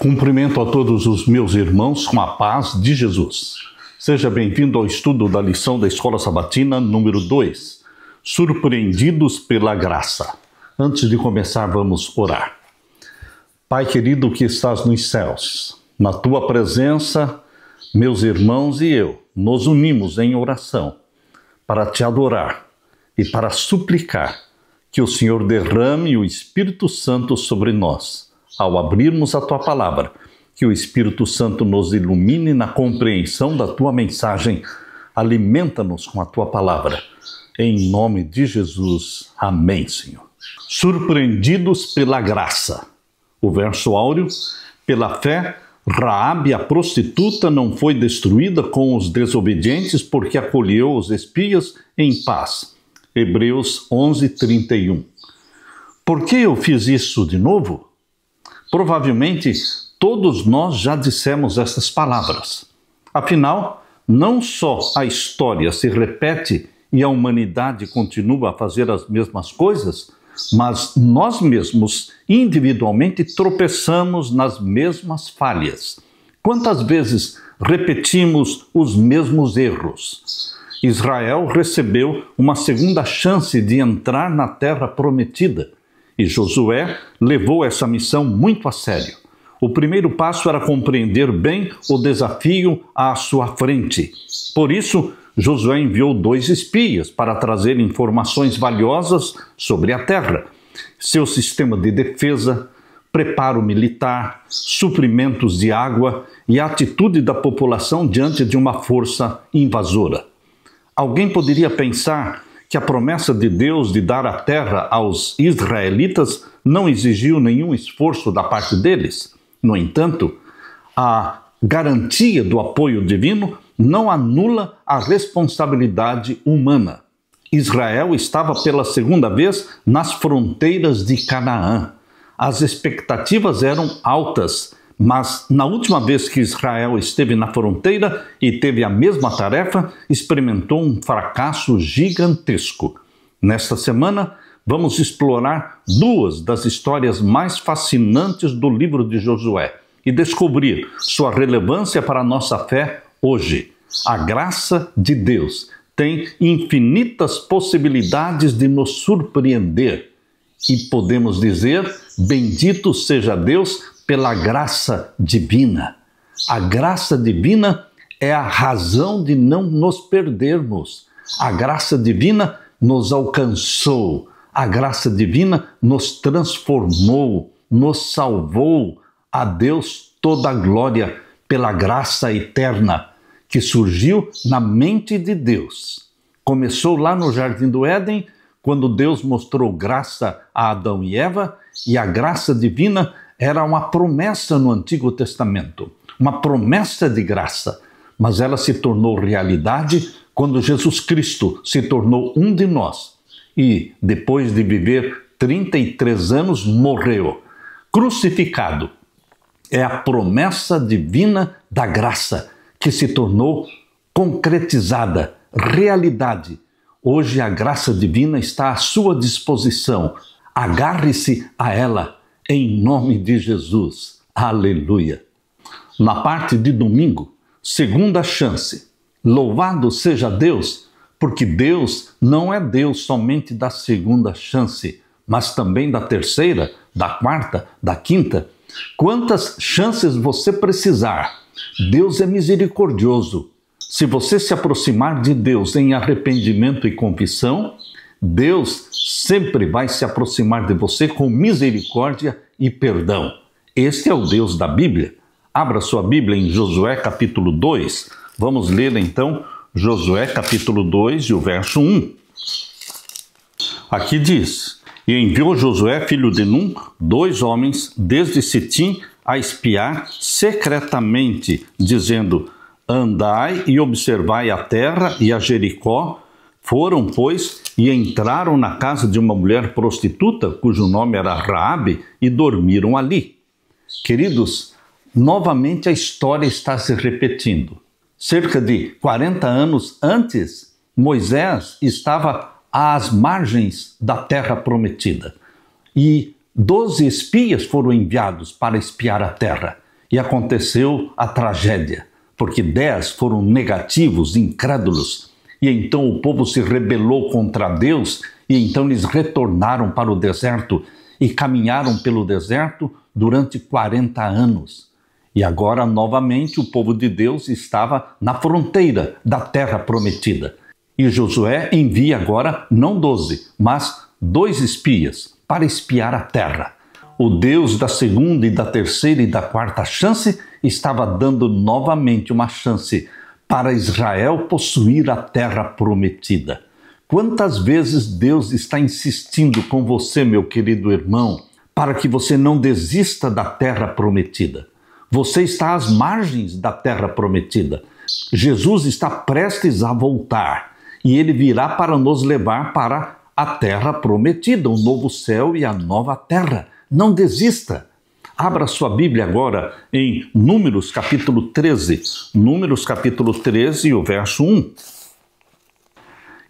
Cumprimento a todos os meus irmãos com a paz de Jesus. Seja bem-vindo ao estudo da lição da Escola Sabatina número 2, Surpreendidos pela Graça. Antes de começar, vamos orar. Pai querido que estás nos céus, na tua presença, meus irmãos e eu nos unimos em oração para te adorar e para suplicar que o Senhor derrame o Espírito Santo sobre nós. Ao abrirmos a tua palavra, que o Espírito Santo nos ilumine na compreensão da tua mensagem. Alimenta-nos com a tua palavra. Em nome de Jesus. Amém, Senhor. Surpreendidos pela graça. O verso áureo: pela fé, Raabe, a prostituta, não foi destruída com os desobedientes, porque acolheu os espias em paz. Hebreus 11:31. Por que eu fiz isso de novo? Provavelmente todos nós já dissemos essas palavras. Afinal, não só a história se repete e a humanidade continua a fazer as mesmas coisas, mas nós mesmos individualmente tropeçamos nas mesmas falhas. Quantas vezes repetimos os mesmos erros? Israel recebeu uma segunda chance de entrar na terra prometida. E Josué levou essa missão muito a sério. O primeiro passo era compreender bem o desafio à sua frente. Por isso, Josué enviou 2 espias para trazer informações valiosas sobre a terra, seu sistema de defesa, preparo militar, suprimentos de água e a atitude da população diante de uma força invasora. Alguém poderia pensar que a promessa de Deus de dar a terra aos israelitas não exigiu nenhum esforço da parte deles. No entanto, a garantia do apoio divino não anula a responsabilidade humana. Israel estava pela segunda vez nas fronteiras de Canaã. As expectativas eram altas, mas na última vez que Israel esteve na fronteira e teve a mesma tarefa, experimentou um fracasso gigantesco. Nesta semana, vamos explorar 2 das histórias mais fascinantes do livro de Josué e descobrir sua relevância para a nossa fé hoje. A graça de Deus tem infinitas possibilidades de nos surpreender. E podemos dizer: bendito seja Deus pela graça divina. A graça divina é a razão de não nos perdermos. A graça divina nos alcançou. A graça divina nos transformou, nos salvou. A Deus toda a glória pela graça eterna que surgiu na mente de Deus. Começou lá no Jardim do Éden, quando Deus mostrou graça a Adão e Eva, e a graça divina era uma promessa no Antigo Testamento, uma promessa de graça, mas ela se tornou realidade quando Jesus Cristo se tornou um de nós e, depois de viver 33 anos, morreu, crucificado. É a promessa divina da graça que se tornou concretizada, realidade. Hoje a graça divina está à sua disposição. Agarre-se a ela. Em nome de Jesus. Aleluia. Na parte de domingo, segunda chance. Louvado seja Deus, porque Deus não é Deus somente da segunda chance, mas também da terceira, da quarta, da quinta. Quantas chances você precisar, Deus é misericordioso. Se você se aproximar de Deus em arrependimento e confissão, Deus sempre vai se aproximar de você com misericórdia e perdão. Este é o Deus da Bíblia. Abra sua Bíblia em Josué capítulo 2. Vamos ler então Josué capítulo 2 e o verso 1. Aqui diz: E enviou Josué, filho de Num, 2 homens desde Sitim a espiar secretamente, dizendo: Andai e observai a terra e a Jericó. Foram, pois, e entraram na casa de uma mulher prostituta, cujo nome era Raabe, e dormiram ali. Queridos, novamente a história está se repetindo. Cerca de 40 anos antes, Moisés estava às margens da terra prometida. E 12 espias foram enviados para espiar a terra. e aconteceu a tragédia, porque 10 foram negativos, incrédulos, e então o povo se rebelou contra Deus, e então eles retornaram para o deserto e caminharam pelo deserto durante 40 anos. E agora, novamente, o povo de Deus estava na fronteira da terra prometida. E Josué envia agora, não 12, mas 2 espias para espiar a terra. O Deus da segunda e da terceira e da quarta chance estava dando novamente uma chance para Israel possuir a terra prometida. Quantas vezes Deus está insistindo com você, meu querido irmão, para que você não desista da terra prometida? Você está às margens da terra prometida. Jesus está prestes a voltar e ele virá para nos levar para a terra prometida, o novo céu e a nova terra. Não desista. Abra sua Bíblia agora em Números capítulo 13. Números capítulo 13 e o verso 1.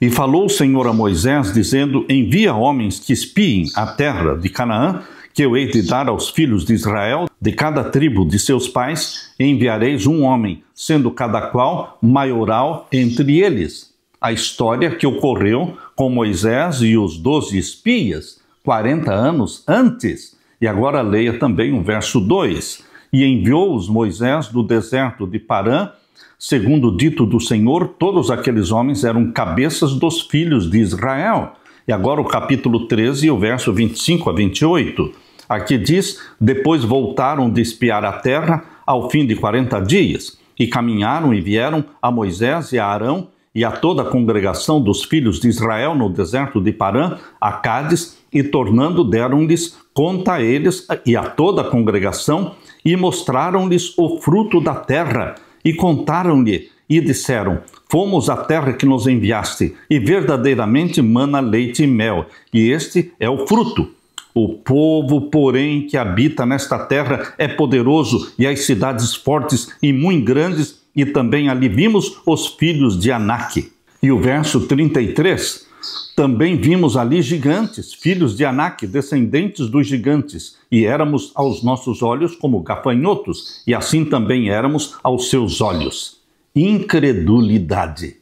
E falou o Senhor a Moisés, dizendo: envia homens que espiem a terra de Canaã, que eu hei de dar aos filhos de Israel, de cada tribo de seus pais, enviareis um homem, sendo cada qual maioral entre eles. A história que ocorreu com Moisés e os 12 espias, 40 anos antes. E agora leia também o verso 2. E enviou-os Moisés do deserto de Parã, segundo o dito do Senhor, todos aqueles homens eram cabeças dos filhos de Israel. E agora o capítulo 13, o verso 25 a 28. Aqui diz: depois voltaram de espiar a terra ao fim de 40 dias, e caminharam e vieram a Moisés e a Arão e a toda a congregação dos filhos de Israel no deserto de Parã, a Cádiz, e tornando deram-lhes conta a eles e a toda a congregação, e mostraram-lhes o fruto da terra, e contaram-lhe, e disseram: fomos à terra que nos enviaste, e verdadeiramente mana leite e mel, e este é o fruto. O povo, porém, que habita nesta terra é poderoso, e as cidades fortes e muito grandes, e também ali vimos os filhos de Anak. E o verso 33, também vimos ali gigantes, filhos de Anak, descendentes dos gigantes, e éramos aos nossos olhos como gafanhotos, e assim também éramos aos seus olhos. Incredulidade.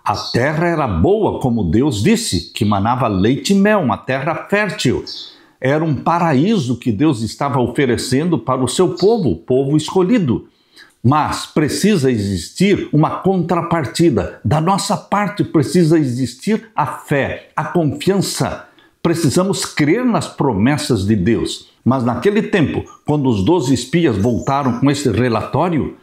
A terra era boa, como Deus disse, que manava leite e mel, uma terra fértil. Era um paraíso que Deus estava oferecendo para o seu povo, o povo escolhido. Mas precisa existir uma contrapartida. Da nossa parte precisa existir a fé, a confiança. Precisamos crer nas promessas de Deus. Mas naquele tempo, quando os 12 espias voltaram com esse relatório,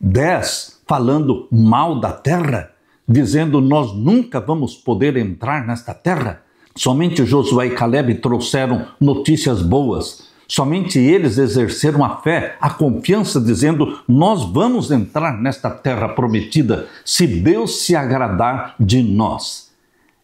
10 falando mal da terra, dizendo: nós nunca vamos poder entrar nesta terra. Somente Josué e Caleb trouxeram notícias boas. Somente eles exerceram a fé, a confiança, dizendo: nós vamos entrar nesta terra prometida se Deus se agradar de nós.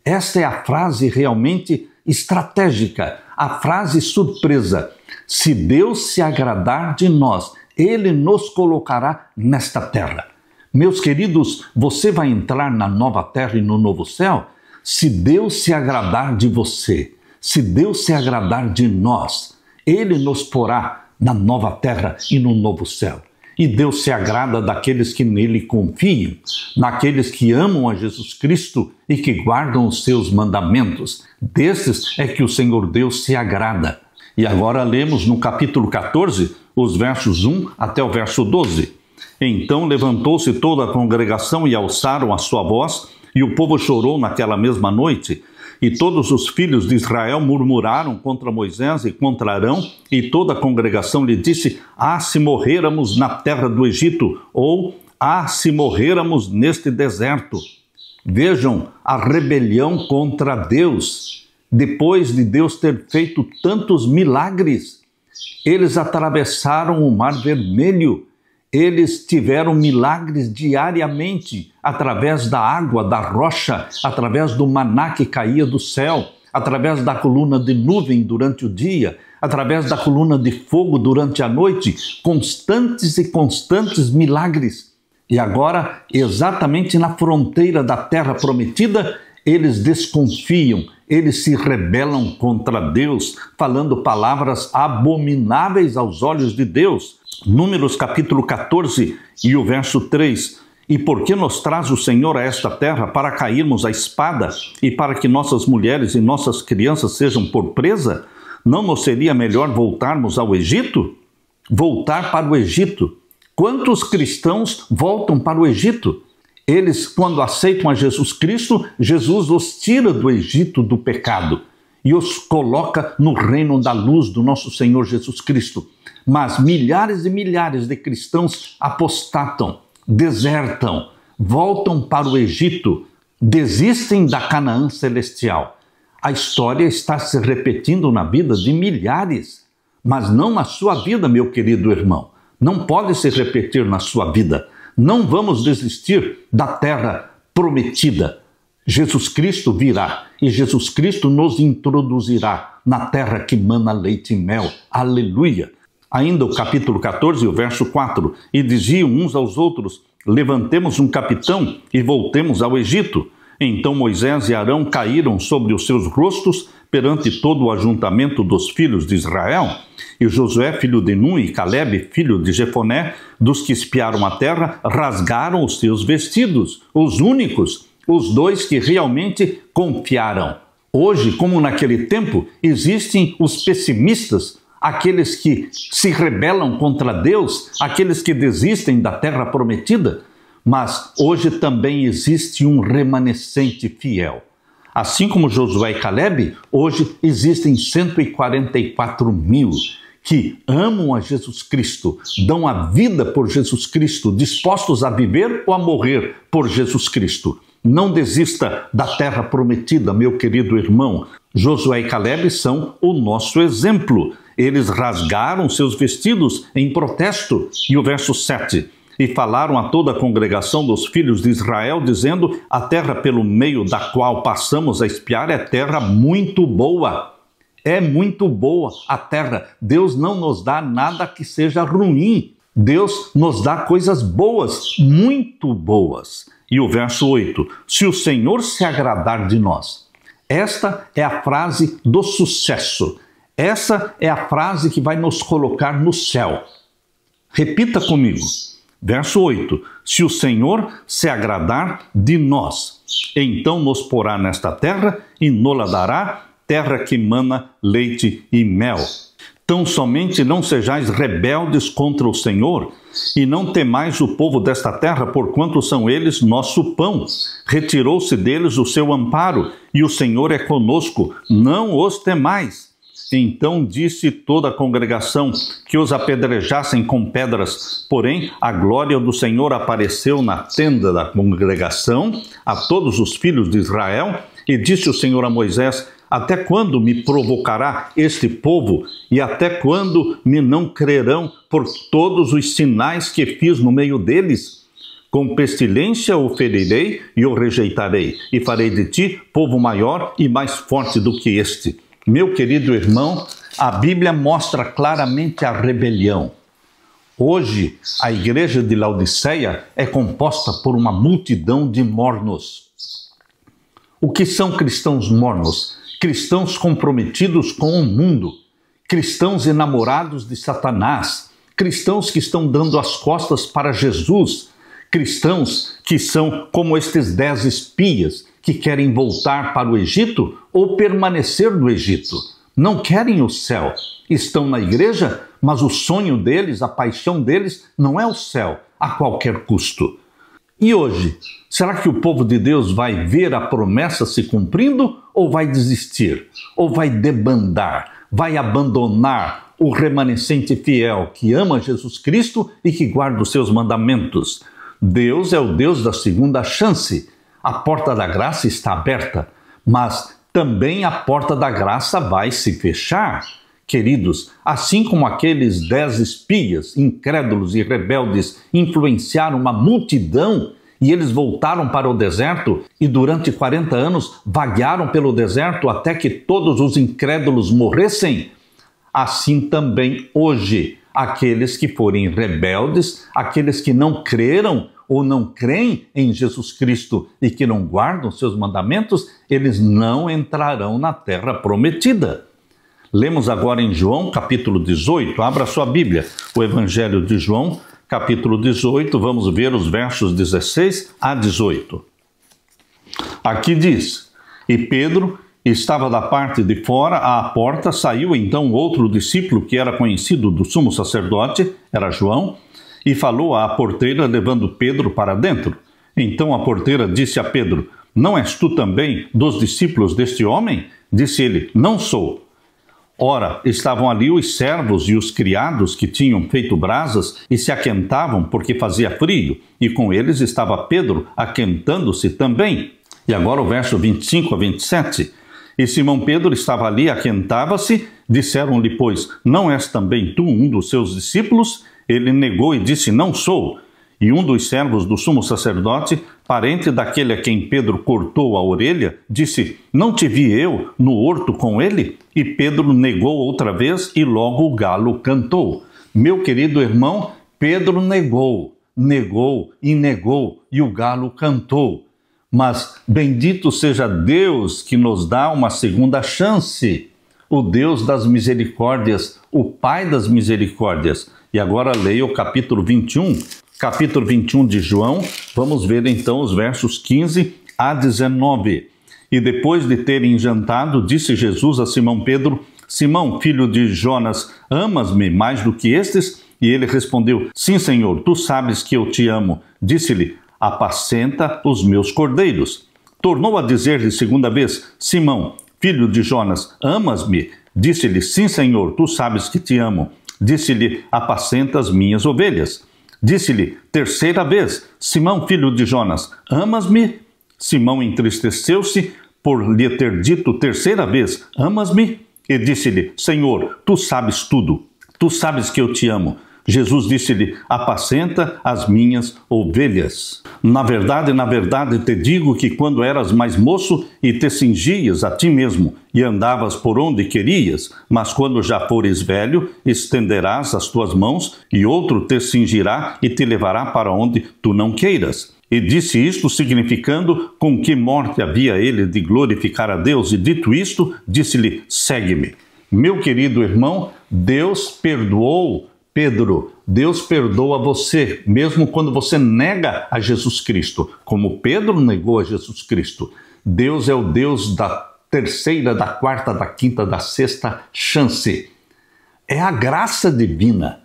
Esta é a frase realmente estratégica, a frase surpresa. Se Deus se agradar de nós, Ele nos colocará nesta terra. Meus queridos, você vai entrar na nova terra e no novo céu se Deus se agradar de você, se Deus se agradar de nós. Ele nos porá na nova terra e no novo céu. E Deus se agrada daqueles que nele confiam, naqueles que amam a Jesus Cristo e que guardam os seus mandamentos. Desses é que o Senhor Deus se agrada. E agora lemos no capítulo 14, os versos 1 até o verso 12. Então levantou-se toda a congregação e alçaram a sua voz, e o povo chorou naquela mesma noite. E todos os filhos de Israel murmuraram contra Moisés e contra Arão, e toda a congregação lhe disse: ah, se morrêramos na terra do Egito, ou ah, se morrêramos neste deserto. Vejam a rebelião contra Deus. Depois de Deus ter feito tantos milagres, eles atravessaram o Mar Vermelho. Eles tiveram milagres diariamente, através da água, da rocha, através do maná que caía do céu, através da coluna de nuvem durante o dia, através da coluna de fogo durante a noite, constantes e constantes milagres. E agora, exatamente na fronteira da terra prometida, eles desconfiam, eles se rebelam contra Deus, falando palavras abomináveis aos olhos de Deus. Números capítulo 14 e o verso 3. E por que nos traz o Senhor a esta terra para cairmos à espada e para que nossas mulheres e nossas crianças sejam por presa? Não nos seria melhor voltarmos ao Egito? Voltar para o Egito. Quantos cristãos voltam para o Egito? Eles, quando aceitam a Jesus Cristo, Jesus os tira do Egito do pecado e os coloca no reino da luz do nosso Senhor Jesus Cristo. Mas milhares e milhares de cristãos apostatam, desertam, voltam para o Egito, desistem da Canaã celestial. A história está se repetindo na vida de milhares, mas não na sua vida, meu querido irmão. Não pode se repetir na sua vida. Não vamos desistir da terra prometida. Jesus Cristo virá e Jesus Cristo nos introduzirá na terra que mana leite e mel. Aleluia! Ainda o capítulo 14, o verso 4. E diziam uns aos outros: levantemos um capitão e voltemos ao Egito. Então Moisés e Arão caíram sobre os seus rostos perante todo o ajuntamento dos filhos de Israel. E Josué, filho de Nun, e Calebe, filho de Jefoné, dos que espiaram a terra, rasgaram os seus vestidos, os únicos, os dois que realmente confiaram. Hoje, como naquele tempo, existem os pessimistas, aqueles que se rebelam contra Deus, aqueles que desistem da terra prometida, mas hoje também existe um remanescente fiel. Assim como Josué e Calebe, hoje existem 144 mil que amam a Jesus Cristo, dão a vida por Jesus Cristo, dispostos a viver ou a morrer por Jesus Cristo. Não desista da terra prometida, meu querido irmão. Josué e Calebe são o nosso exemplo. Eles rasgaram seus vestidos em protesto. E o verso 7. E falaram a toda a congregação dos filhos de Israel, dizendo: a terra pelo meio da qual passamos a espiar é terra muito boa. É muito boa a terra. Deus não nos dá nada que seja ruim. Deus nos dá coisas boas, muito boas. E o verso 8. Se o Senhor se agradar de nós. Esta é a frase do sucesso. Essa é a frase que vai nos colocar no céu. Repita comigo. Verso 8. Se o Senhor se agradar de nós, então nos porá nesta terra e nos-la dará, terra que mana leite e mel. Tão somente não sejais rebeldes contra o Senhor, e não temais o povo desta terra, porquanto são eles nosso pão. Retirou-se deles o seu amparo, e o Senhor é conosco, não os temais. Então disse toda a congregação que os apedrejassem com pedras. Porém, a glória do Senhor apareceu na tenda da congregação a todos os filhos de Israel, e disse o Senhor a Moisés: até quando me provocará este povo, e até quando me não crerão por todos os sinais que fiz no meio deles? Com pestilência o ferirei e o rejeitarei, e farei de ti povo maior e mais forte do que este. Meu querido irmão, a Bíblia mostra claramente a rebelião. Hoje, a igreja de Laodiceia é composta por uma multidão de mornos. O que são cristãos mornos? Cristãos comprometidos com o mundo, cristãos enamorados de Satanás, cristãos que estão dando as costas para Jesus, cristãos que são como estes 10 espias que querem voltar para o Egito ou permanecer no Egito. Não querem o céu. Estão na igreja, mas o sonho deles, a paixão deles não é o céu, a qualquer custo. E hoje, será que o povo de Deus vai ver a promessa se cumprindo ou vai desistir? Ou vai debandar? Vai abandonar o remanescente fiel que ama Jesus Cristo e que guarda os seus mandamentos? Deus é o Deus da segunda chance. A porta da graça está aberta, mas também a porta da graça vai se fechar. Queridos, assim como aqueles 10 espias, incrédulos e rebeldes, influenciaram uma multidão e eles voltaram para o deserto e durante 40 anos vaguearam pelo deserto até que todos os incrédulos morressem, assim também hoje, aqueles que forem rebeldes, aqueles que não creram ou não creem em Jesus Cristo e que não guardam seus mandamentos, eles não entrarão na terra prometida. Lemos agora em João, capítulo 18. Abra sua Bíblia, o Evangelho de João, capítulo 18. Vamos ver os versos 16 a 18. Aqui diz: E Pedro estava da parte de fora à porta, saiu então outro discípulo que era conhecido do sumo sacerdote, era João, e falou à porteira, levando Pedro para dentro. Então a porteira disse a Pedro: Não és tu também dos discípulos deste homem? Disse ele: Não sou. Ora, estavam ali os servos e os criados que tinham feito brasas e se aquentavam porque fazia frio, e com eles estava Pedro aquentando-se também. E agora o verso 25 a 27. E Simão Pedro estava ali, aquentava-se, disseram-lhe, pois, não és também tu um dos seus discípulos? Ele negou e disse, não sou. E um dos servos do sumo sacerdote, parente daquele a quem Pedro cortou a orelha, disse, não te vi eu no horto com ele? E Pedro negou outra vez e logo o galo cantou. Meu querido irmão, Pedro negou e o galo cantou. Mas bendito seja Deus que nos dá uma segunda chance, o Deus das misericórdias, o Pai das misericórdias. E agora leia o capítulo 21 de João, vamos ver então os versos 15 a 19. E depois de terem jantado, disse Jesus a Simão Pedro, Simão, filho de Jonas, amas-me mais do que estes? E ele respondeu, sim, Senhor, tu sabes que eu te amo. Disse-lhe, apacenta os meus cordeiros. Tornou a dizer-lhe segunda vez, Simão, filho de Jonas, amas-me? Disse-lhe, sim, Senhor, tu sabes que te amo. Disse-lhe, apacenta as minhas ovelhas. Disse-lhe terceira vez, Simão, filho de Jonas, amas-me? Simão entristeceu-se por lhe ter dito terceira vez, amas-me? E disse-lhe, Senhor, tu sabes tudo, tu sabes que eu te amo. Jesus disse-lhe, apacenta as minhas ovelhas. Na verdade, te digo que quando eras mais moço e te cingias a ti mesmo e andavas por onde querias, mas quando já fores velho, estenderás as tuas mãos e outro te cingirá e te levará para onde tu não queiras. E disse isto significando com que morte havia ele de glorificar a Deus, e dito isto, disse-lhe, segue-me. Meu querido irmão, Deus perdoou Pedro, Deus perdoa você, mesmo quando você nega a Jesus Cristo, como Pedro negou a Jesus Cristo. Deus é o Deus da terceira, da quarta, da quinta, da sexta chance. É a graça divina.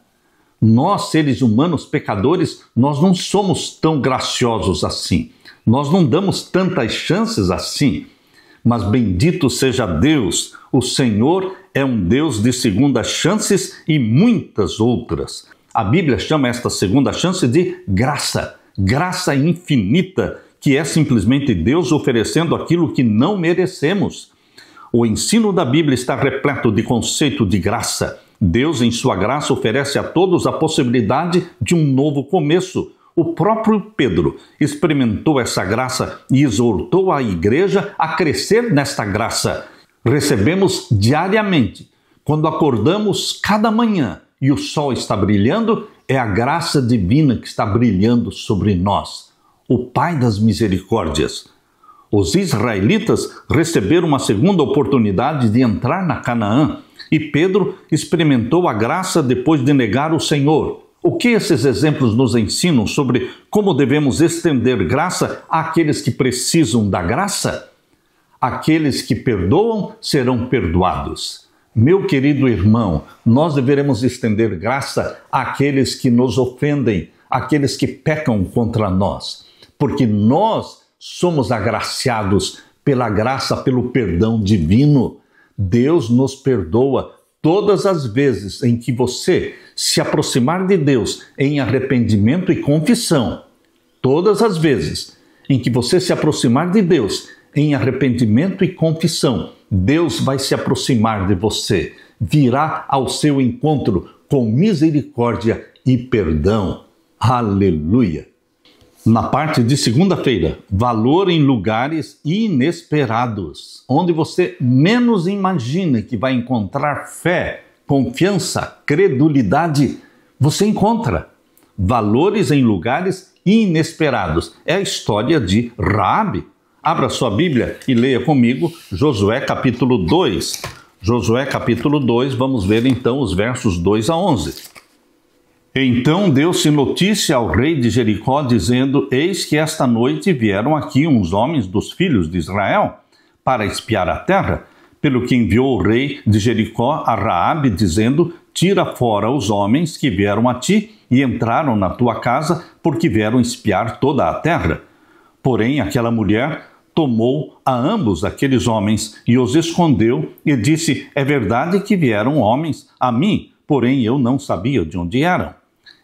Nós, seres humanos pecadores, nós não somos tão graciosos assim. Nós não damos tantas chances assim. Mas bendito seja Deus, o Senhor é um Deus de segundas chances e muitas outras. A Bíblia chama esta segunda chance de graça, graça infinita, que é simplesmente Deus oferecendo aquilo que não merecemos. O ensino da Bíblia está repleto de conceito de graça. Deus, em sua graça, oferece a todos a possibilidade de um novo começo. O próprio Pedro experimentou essa graça e exortou a igreja a crescer nesta graça. Recebemos diariamente, quando acordamos cada manhã e o sol está brilhando, é a graça divina que está brilhando sobre nós, o Pai das misericórdias. Os israelitas receberam uma segunda oportunidade de entrar na Canaã e Pedro experimentou a graça depois de negar o Senhor. O que esses exemplos nos ensinam sobre como devemos estender graça àqueles que precisam da graça? Aqueles que perdoam serão perdoados. Meu querido irmão, nós deveremos estender graça àqueles que nos ofendem, àqueles que pecam contra nós, porque nós somos agraciados pela graça, pelo perdão divino. Deus nos perdoa todas as vezes em que você se aproximar de Deus em arrependimento e confissão. Todas as vezes em que você se aproximar de Deus em arrependimento e confissão, Deus vai se aproximar de você, virá ao seu encontro com misericórdia e perdão. Aleluia! Na parte de segunda-feira, valor em lugares inesperados, onde você menos imagina que vai encontrar fé, confiança, credulidade, você encontra valores em lugares inesperados. É a história de Raabe. Abra sua Bíblia e leia comigo Josué capítulo 2. Josué capítulo 2, vamos ver então os versos 2 a 11. Então deu-se notícia ao rei de Jericó, dizendo: Eis que esta noite vieram aqui uns homens dos filhos de Israel para espiar a terra, pelo que enviou o rei de Jericó a Raabe, dizendo: Tira fora os homens que vieram a ti e entraram na tua casa, porque vieram espiar toda a terra. Porém, aquela mulher tomou a ambos aqueles homens e os escondeu e disse: É verdade que vieram homens a mim, porém eu não sabia de onde eram.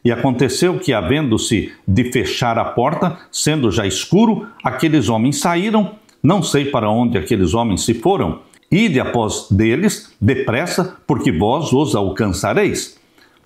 E aconteceu que, havendo-se de fechar a porta, sendo já escuro, aqueles homens saíram, não sei para onde aqueles homens se foram. Ide após deles, depressa, porque vós os alcançareis.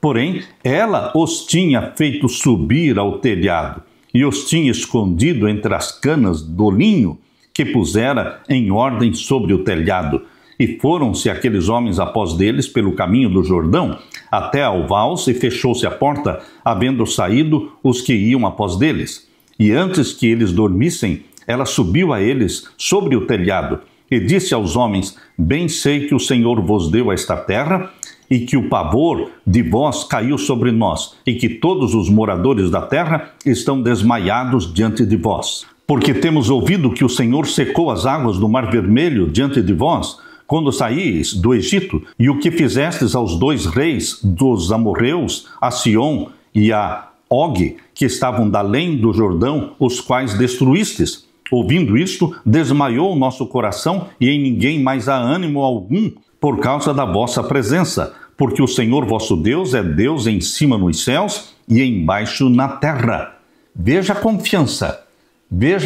Porém, ela os tinha feito subir ao telhado e os tinha escondido entre as canas do linho que pusera em ordem sobre o telhado. E foram-se aqueles homens após deles pelo caminho do Jordão, até ao vals, e fechou-se a porta, havendo saído os que iam após deles. E antes que eles dormissem, ela subiu a eles sobre o telhado, e disse aos homens: Bem sei que o Senhor vos deu esta terra, e que o pavor de vós caiu sobre nós, e que todos os moradores da terra estão desmaiados diante de vós. Porque temos ouvido que o Senhor secou as águas do Mar Vermelho diante de vós, quando saíes do Egito, e o que fizestes aos 2 reis dos amorreus, a Sion e a Og, que estavam da além do Jordão, os quais destruístes. Ouvindo isto, desmaiou o nosso coração, e em ninguém mais há ânimo algum, por causa da vossa presença, porque o Senhor vosso Deus é Deus em cima nos céus e embaixo na terra. Veja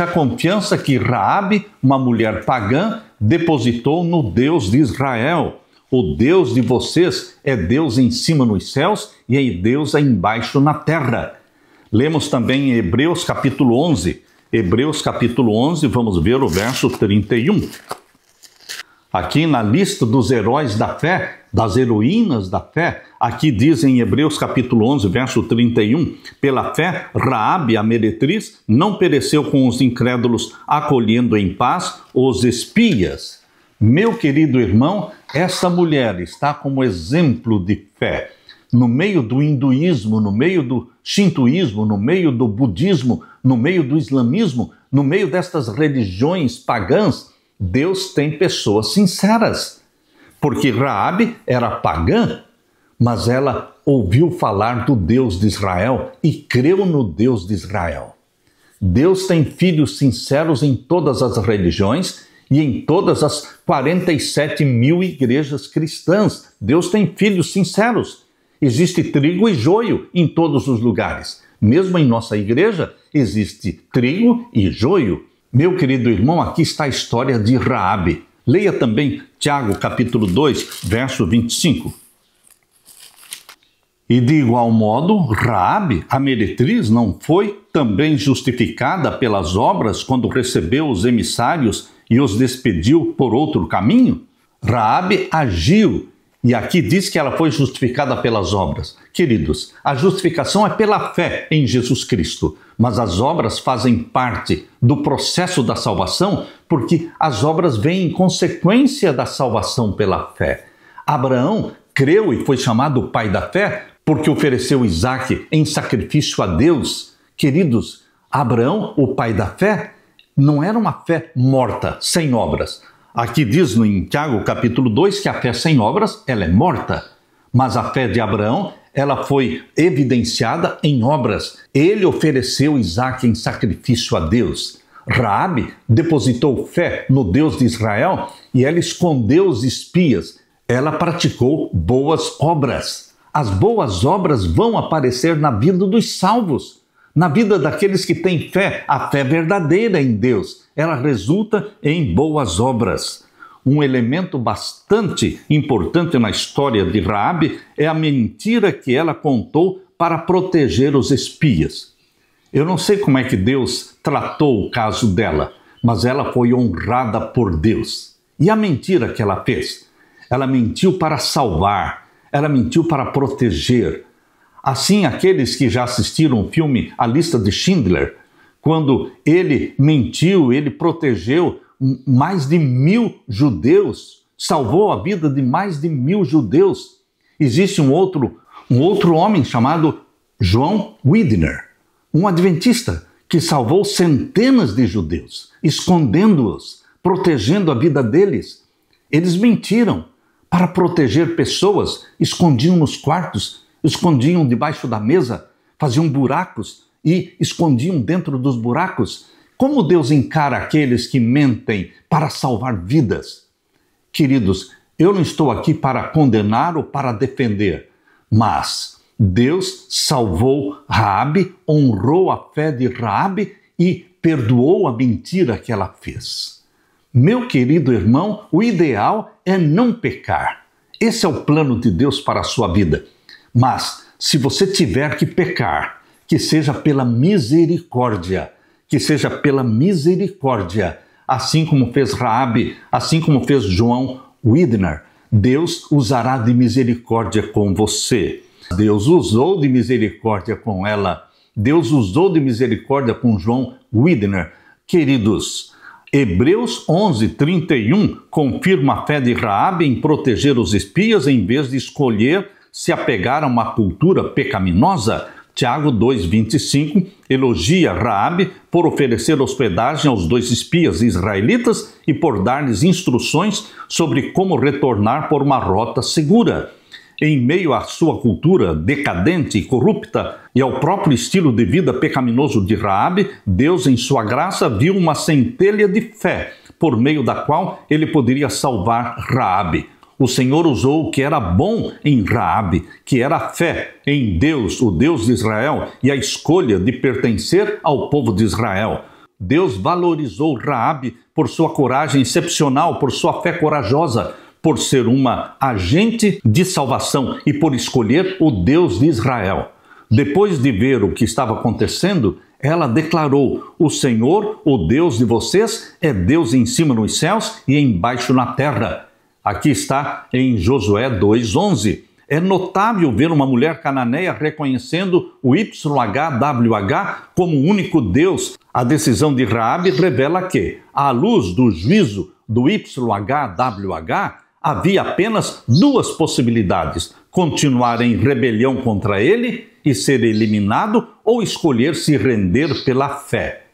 a confiança que Raabe, uma mulher pagã, depositou no Deus de Israel. O Deus de vocês é Deus em cima nos céus e é Deus embaixo na terra. Lemos também em Hebreus capítulo 11. Hebreus capítulo 11, vamos ver o verso 31. Aqui na lista dos heróis da fé, das heroínas da fé, aqui diz em Hebreus capítulo 11, verso 31, pela fé, Raabe, a meretriz, não pereceu com os incrédulos, acolhendo em paz os espias. Meu querido irmão, essa mulher está como exemplo de fé. No meio do hinduísmo, no meio do shintoísmo, no meio do budismo, no meio do islamismo, no meio destas religiões pagãs, Deus tem pessoas sinceras. Porque Raabe era pagã, mas ela ouviu falar do Deus de Israel e creu no Deus de Israel. Deus tem filhos sinceros em todas as religiões e em todas as 47 mil igrejas cristãs. Deus tem filhos sinceros. Existe trigo e joio em todos os lugares. Mesmo em nossa igreja, existe trigo e joio. Meu querido irmão, aqui está a história de Raabe. Leia também Tiago capítulo 2, verso 25. E de igual modo, Raabe, a meretriz, não foi também justificada pelas obras quando recebeu os emissários e os despediu por outro caminho? Raabe agiu, e aqui diz que ela foi justificada pelas obras. Queridos, a justificação é pela fé em Jesus Cristo, mas as obras fazem parte do processo da salvação, porque as obras vêm em consequência da salvação pela fé. Abraão creu e foi chamado pai da fé, porque ofereceu Isaque em sacrifício a Deus. Queridos, Abraão, o pai da fé, não era uma fé morta, sem obras. Aqui diz em Tiago capítulo 2 que a fé sem obras, ela é morta. Mas a fé de Abraão, ela foi evidenciada em obras. Ele ofereceu Isaque em sacrifício a Deus. Raabe depositou fé no Deus de Israel e ela escondeu os espias. Ela praticou boas obras. As boas obras vão aparecer na vida dos salvos, na vida daqueles que têm fé, a fé verdadeira em Deus. Ela resulta em boas obras. Um elemento bastante importante na história de Raabe é a mentira que ela contou para proteger os espias. Eu não sei como é que Deus tratou o caso dela, mas ela foi honrada por Deus. E a mentira que ela fez? Ela mentiu para salvar, ela mentiu para proteger. Assim, aqueles que já assistiram o filme A Lista de Schindler, quando ele mentiu, ele protegeu mais de 1000 judeus salvou a vida de mais de 1000 judeus. Existe um outro homem chamado João Widner, um adventista, que salvou centenas de judeus, escondendo-os, protegendo a vida deles. Eles mentiram para proteger pessoas, escondiam nos quartos, escondiam debaixo da mesa, faziam buracos e escondiam dentro dos buracos. Como Deus encara aqueles que mentem para salvar vidas? Queridos, eu não estou aqui para condenar ou para defender, mas Deus salvou Raabe, honrou a fé de Raabe e perdoou a mentira que ela fez. Meu querido irmão, o ideal é não pecar. Esse é o plano de Deus para a sua vida. Mas, se você tiver que pecar, que seja pela misericórdia, assim como fez Raabe, assim como fez João Widner, Deus usará de misericórdia com você. Deus usou de misericórdia com ela. Deus usou de misericórdia com João Widner. Queridos, Hebreus 11:31 confirma a fé de Raabe em proteger os espias em vez de escolher se apegar a uma cultura pecaminosa. Tiago 2:25 elogia Raabe por oferecer hospedagem aos 2 espias israelitas e por dar-lhes instruções sobre como retornar por uma rota segura. Em meio à sua cultura decadente e corrupta e ao próprio estilo de vida pecaminoso de Raabe, Deus, em sua graça, viu uma centelha de fé, por meio da qual ele poderia salvar Raabe. O Senhor usou o que era bom em Raabe, que era a fé em Deus, o Deus de Israel, e a escolha de pertencer ao povo de Israel. Deus valorizou Raabe por sua coragem excepcional, por sua fé corajosa, por ser uma agente de salvação e por escolher o Deus de Israel. Depois de ver o que estava acontecendo, ela declarou: o Senhor, o Deus de vocês, é Deus em cima nos céus e embaixo na terra. Aqui está em Josué 2:11. É notável ver uma mulher cananeia reconhecendo o YHWH como o único Deus. A decisão de Raabe revela que, à luz do juízo do YHWH, havia apenas 2 possibilidades: continuar em rebelião contra ele e ser eliminado, ou escolher se render pela fé.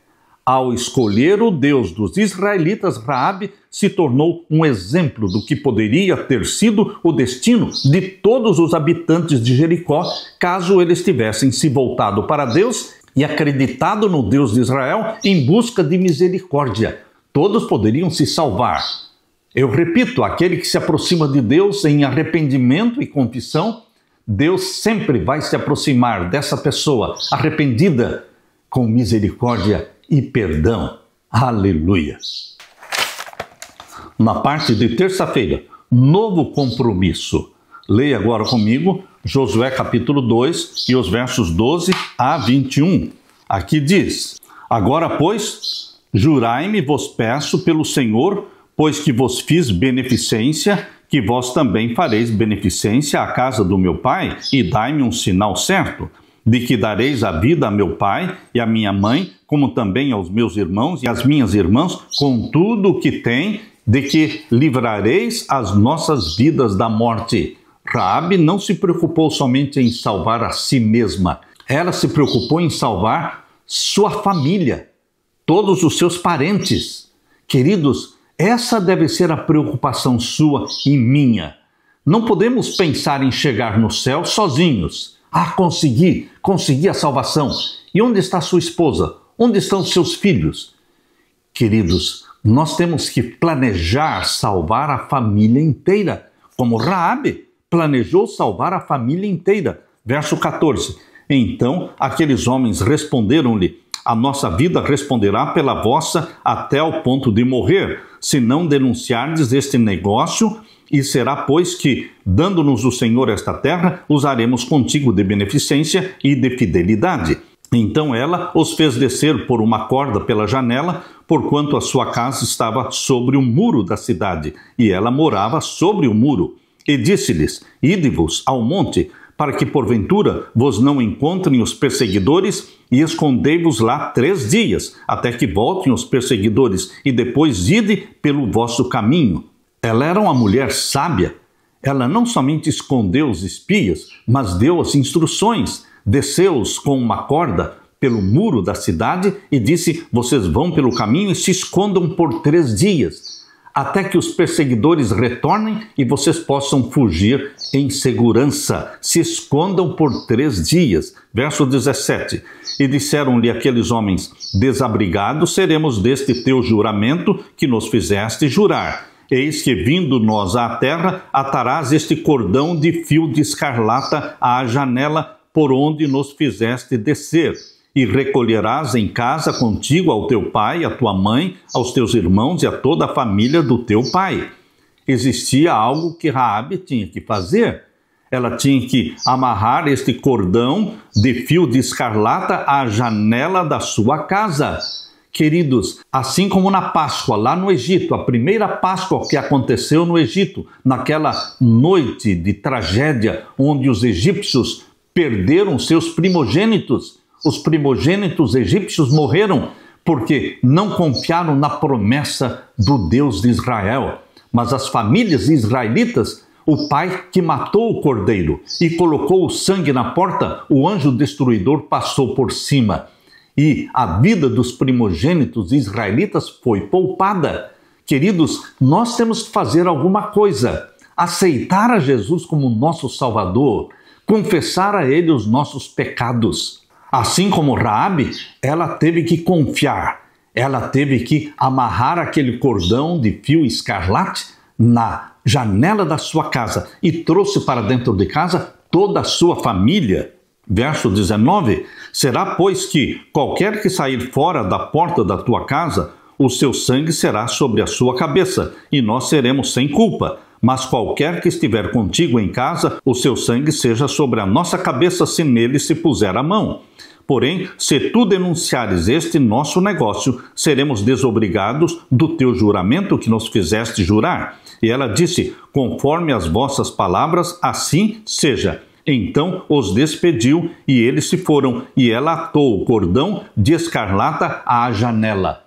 Ao escolher o Deus dos israelitas, Raabe se tornou um exemplo do que poderia ter sido o destino de todos os habitantes de Jericó, caso eles tivessem se voltado para Deus e acreditado no Deus de Israel em busca de misericórdia. Todos poderiam se salvar. Eu repito, aquele que se aproxima de Deus em arrependimento e confissão, Deus sempre vai se aproximar dessa pessoa arrependida com misericórdia e perdão. Aleluia! Na parte de terça-feira, novo compromisso. Leia agora comigo Josué capítulo 2 e os versos 12 a 21. Aqui diz: agora, pois, jurai-me, vos peço pelo Senhor, pois que vos fiz beneficência, que vós também fareis beneficência à casa do meu pai, e dai-me um sinal certo, de que dareis a vida a meu pai e a minha mãe, como também aos meus irmãos e às minhas irmãs, com tudo o que tem, de que livrareis as nossas vidas da morte. Raabe não se preocupou somente em salvar a si mesma, ela se preocupou em salvar sua família, todos os seus parentes. Queridos, essa deve ser a preocupação sua e minha. Não podemos pensar em chegar no céu sozinhos. Consegui a salvação. E onde está sua esposa? Onde estão seus filhos? Queridos, nós temos que planejar salvar a família inteira, como Raabe planejou salvar a família inteira. Verso 14. Então aqueles homens responderam-lhe: a nossa vida responderá pela vossa até ao ponto de morrer, se não denunciardes este negócio, e será, pois, que, dando-nos o Senhor esta terra, usaremos contigo de beneficência e de fidelidade. Então ela os fez descer por uma corda pela janela, porquanto a sua casa estava sobre o muro da cidade, e ela morava sobre o muro. E disse-lhes: ide-vos ao monte, para que porventura vos não encontrem os perseguidores, e escondei-vos lá 3 dias, até que voltem os perseguidores, e depois ide pelo vosso caminho. Ela era uma mulher sábia. Ela não somente escondeu os espias, mas deu as instruções, desceu-os com uma corda pelo muro da cidade e disse: vocês vão pelo caminho e se escondam por 3 dias, até que os perseguidores retornem e vocês possam fugir em segurança. Se escondam por 3 dias. Verso 17. E disseram-lhe aqueles homens desabrigados: seremos deste teu juramento que nos fizeste jurar. Eis que, vindo nós à terra, atarás este cordão de fio de escarlata à janela por onde nos fizeste descer, e recolherás em casa contigo ao teu pai, à tua mãe, aos teus irmãos e a toda a família do teu pai. Existia algo que Raabe tinha que fazer. Ela tinha que amarrar este cordão de fio de escarlata à janela da sua casa. Queridos, assim como na Páscoa, lá no Egito, a primeira Páscoa que aconteceu no Egito, naquela noite de tragédia, onde os egípcios perderam seus primogênitos, os primogênitos egípcios morreram porque não confiaram na promessa do Deus de Israel. Mas as famílias israelitas, o pai que matou o cordeiro e colocou o sangue na porta, o anjo destruidor passou por cima. E a vida dos primogênitos israelitas foi poupada. Queridos, nós temos que fazer alguma coisa. Aceitar a Jesus como nosso Salvador. Confessar a Ele os nossos pecados. Assim como Raabe, ela teve que confiar. Ela teve que amarrar aquele cordão de fio escarlate na janela da sua casa e trouxe para dentro de casa toda a sua família. Verso 19, será, pois, que qualquer que sair fora da porta da tua casa, o seu sangue será sobre a sua cabeça, e nós seremos sem culpa. Mas qualquer que estiver contigo em casa, o seu sangue seja sobre a nossa cabeça, se nele se puser a mão. Porém, se tu denunciares este nosso negócio, seremos desobrigados do teu juramento que nos fizeste jurar. E ela disse, conforme as vossas palavras, assim seja. Então os despediu e eles se foram, e ela atou o cordão de escarlata à janela.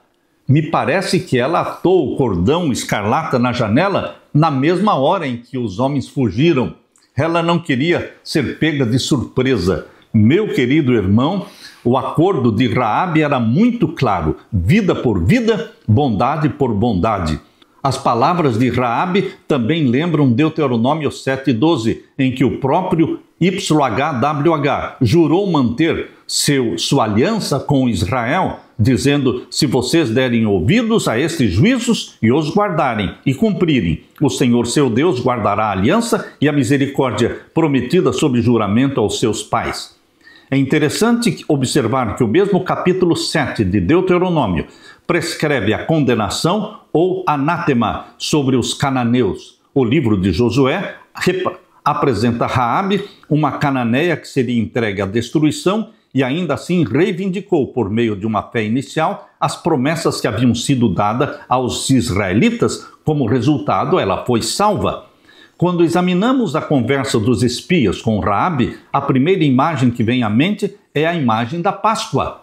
Me parece que ela atou o cordão escarlata na janela na mesma hora em que os homens fugiram. Ela não queria ser pega de surpresa. Meu querido irmão, o acordo de Raabe era muito claro: vida por vida, bondade por bondade. As palavras de Raabe também lembram Deuteronômio 7,12, em que o próprio YHWH jurou manter sua aliança com Israel, dizendo, se vocês derem ouvidos a estes juízos e os guardarem e cumprirem, o Senhor seu Deus guardará a aliança e a misericórdia prometida sob juramento aos seus pais. É interessante observar que o mesmo capítulo 7 de Deuteronômio prescreve a condenação ou anátema sobre os cananeus. O livro de Josué apresenta Raabe, uma cananeia que seria entregue à destruição, e ainda assim reivindicou, por meio de uma fé inicial, as promessas que haviam sido dadas aos israelitas. Como resultado, ela foi salva. Quando examinamos a conversa dos espias com Raabe, a primeira imagem que vem à mente é a imagem da Páscoa.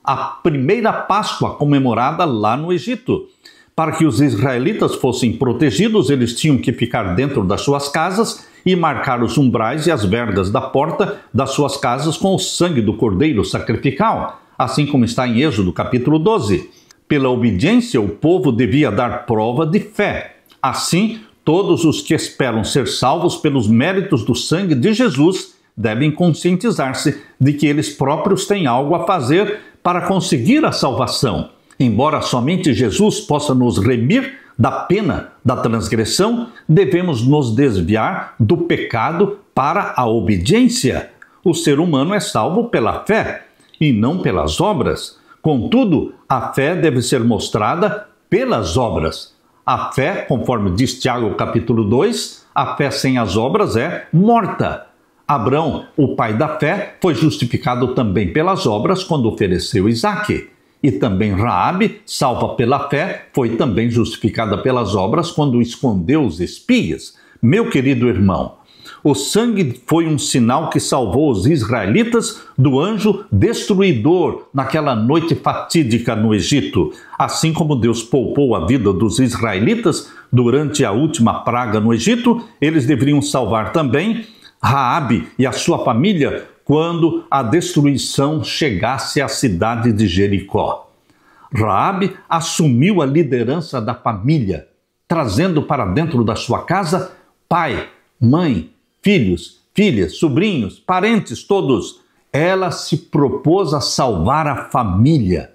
A primeira Páscoa comemorada lá no Egito. Para que os israelitas fossem protegidos, eles tinham que ficar dentro das suas casas e marcar os umbrais e as vergas da porta das suas casas com o sangue do cordeiro sacrificial, assim como está em Êxodo capítulo 12. Pela obediência, o povo devia dar prova de fé. Assim, todos os que esperam ser salvos pelos méritos do sangue de Jesus devem conscientizar-se de que eles próprios têm algo a fazer para conseguir a salvação. Embora somente Jesus possa nos remir da pena da transgressão, devemos nos desviar do pecado para a obediência. O ser humano é salvo pela fé e não pelas obras. Contudo, a fé deve ser mostrada pelas obras. A fé, conforme diz Tiago capítulo 2, a fé sem as obras é morta. Abrão, o pai da fé, foi justificado também pelas obras quando ofereceu Isaque. E também Raabe, salva pela fé, foi também justificada pelas obras quando escondeu os espias. Meu querido irmão, O sangue foi um sinal que salvou os israelitas do anjo destruidor naquela noite fatídica no Egito. Assim como Deus poupou a vida dos israelitas durante a última praga no Egito, eles deveriam salvar também Raabe e a sua família quando a destruição chegasse à cidade de Jericó. Raabe assumiu a liderança da família, trazendo para dentro da sua casa pai, mãe, filhos, filhas, sobrinhos, parentes, todos. Ela se propôs a salvar a família.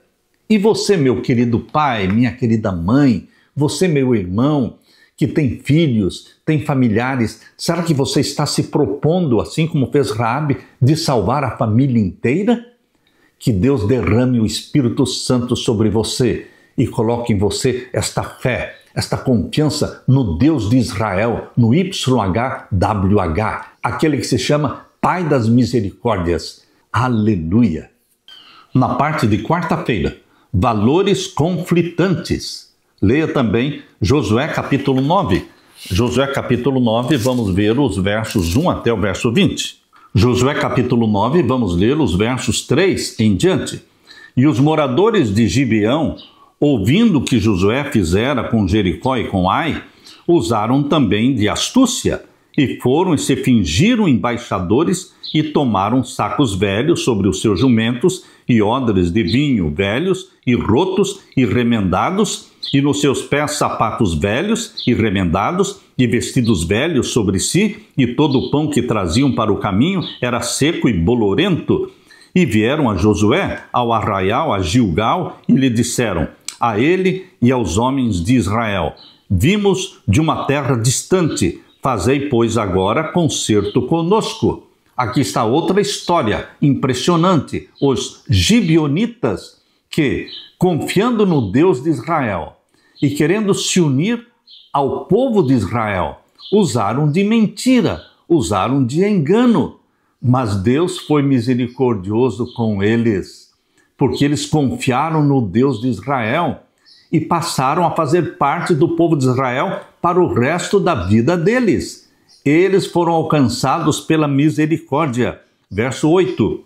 E você, meu querido pai, minha querida mãe, você, meu irmão, que tem filhos, tem familiares, será que você está se propondo, assim como fez Raabe, de salvar a família inteira? Que Deus derrame o Espírito Santo sobre você e coloque em você esta fé, esta confiança no Deus de Israel, no YHWH, aquele que se chama Pai das Misericórdias. Aleluia! Na parte de quarta-feira, valores conflitantes. Leia também Josué capítulo 9. Josué capítulo 9, vamos ver os versos 1 até o verso 20. Josué capítulo 9, vamos ler os versos 3 em diante. E os moradores de Gibeão, ouvindo o que Josué fizera com Jericó e com Ai, usaram também de astúcia, e foram e se fingiram embaixadores, e tomaram sacos velhos sobre os seus jumentos, e odres de vinho velhos, e rotos, e remendados, e nos seus pés sapatos velhos, e remendados, e vestidos velhos sobre si, e todo o pão que traziam para o caminho era seco e bolorento. E vieram a Josué, ao arraial, a Gilgal, e lhe disseram, a ele e aos homens de Israel, vimos de uma terra distante, fazei, pois, agora concerto conosco. Aqui está outra história impressionante. Os gibeonitas que, confiando no Deus de Israel e querendo se unir ao povo de Israel, usaram de mentira, usaram de engano. Mas Deus foi misericordioso com eles, porque eles confiaram no Deus de Israel e passaram a fazer parte do povo de Israel para o resto da vida deles. Eles foram alcançados pela misericórdia. Verso 8.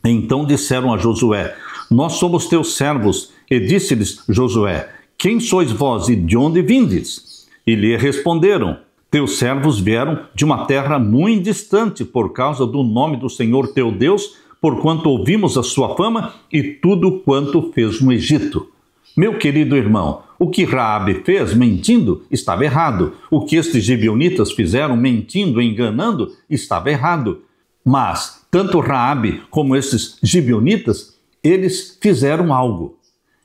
Então disseram a Josué, nós somos teus servos. E disse-lhes Josué, quem sois vós e de onde vindes? E lhe responderam, teus servos vieram de uma terra muito distante por causa do nome do Senhor teu Deus, porquanto ouvimos a sua fama e tudo quanto fez no Egito. Meu querido irmão, o que Raabe fez mentindo estava errado. O que estes gibeonitas fizeram mentindo e enganando estava errado. Mas tanto Raabe como esses gibeonitas, eles fizeram algo.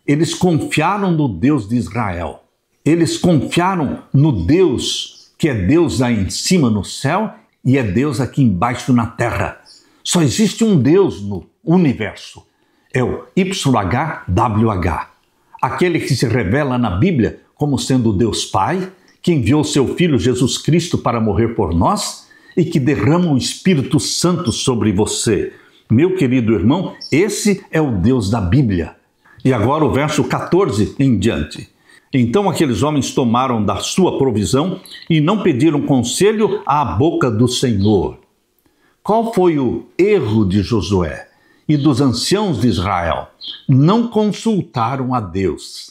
Eles confiaram no Deus de Israel. Eles confiaram no Deus, que é Deus lá em cima no céu e é Deus aqui embaixo na terra. Só existe um Deus no universo. É o YHWH. Aquele que se revela na Bíblia como sendo Deus Pai, que enviou seu Filho Jesus Cristo para morrer por nós e que derrama o Espírito Santo sobre você. Meu querido irmão, esse é o Deus da Bíblia. E agora o verso 14 em diante. Então aqueles homens tomaram da sua provisão e não pediram conselho à boca do Senhor. Qual foi o erro de Josué e dos anciãos de Israel? Não consultaram a Deus.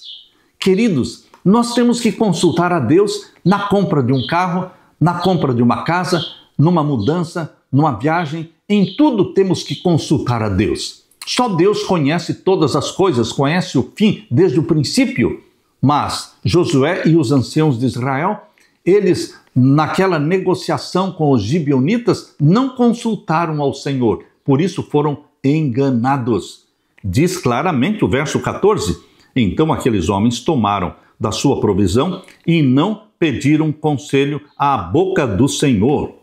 Queridos, nós temos que consultar a Deus na compra de um carro, na compra de uma casa, numa mudança, numa viagem, em tudo temos que consultar a Deus. Só Deus conhece todas as coisas, conhece o fim desde o princípio. Mas Josué e os anciãos de Israel, eles, naquela negociação com os gibeonitas, não consultaram ao Senhor, por isso foram enganados. Diz claramente o verso 14, então aqueles homens tomaram da sua provisão e não pediram conselho à boca do Senhor.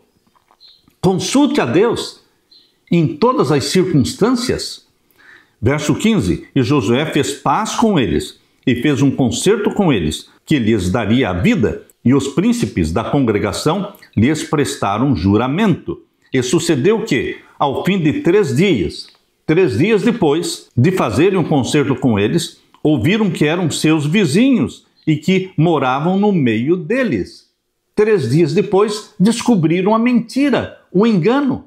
Consulte a Deus em todas as circunstâncias. Verso 15, e Josué fez paz com eles e fez um concerto com eles, que lhes daria a vida, e os príncipes da congregação lhes prestaram juramento. E sucedeu que, ao fim de 3 dias depois de fazerem um concerto com eles, ouviram que eram seus vizinhos e que moravam no meio deles. 3 dias depois, descobriram a mentira, o engano.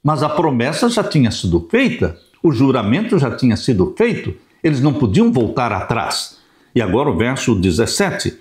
Mas a promessa já tinha sido feita, o juramento já tinha sido feito, eles não podiam voltar atrás. E agora o verso 17.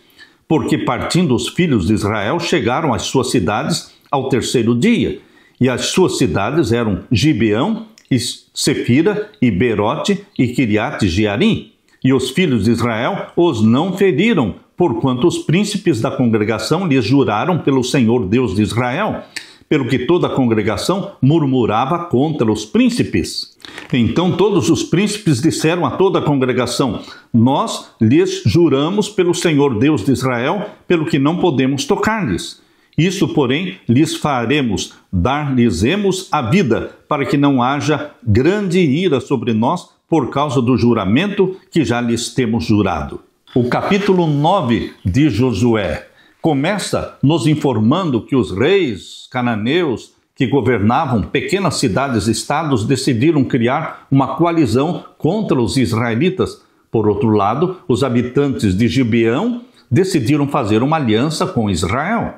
Porque partindo os filhos de Israel, chegaram às suas cidades ao 3º dia. E as suas cidades eram Gibeão, e Sefira, e Berote, e Kiriate Jearim. E os filhos de Israel os não feriram, porquanto os príncipes da congregação lhes juraram pelo Senhor Deus de Israel, pelo que toda a congregação murmurava contra os príncipes. Então todos os príncipes disseram a toda a congregação: nós lhes juramos pelo Senhor Deus de Israel, pelo que não podemos tocar-lhes. Isso, porém, lhes faremos, dar-lhes-emos a vida, para que não haja grande ira sobre nós por causa do juramento que já lhes temos jurado. O capítulo 9 de Josué começa nos informando que os reis cananeus que governavam pequenas cidades-estados decidiram criar uma coalizão contra os israelitas. Por outro lado, os habitantes de Gibeão decidiram fazer uma aliança com Israel.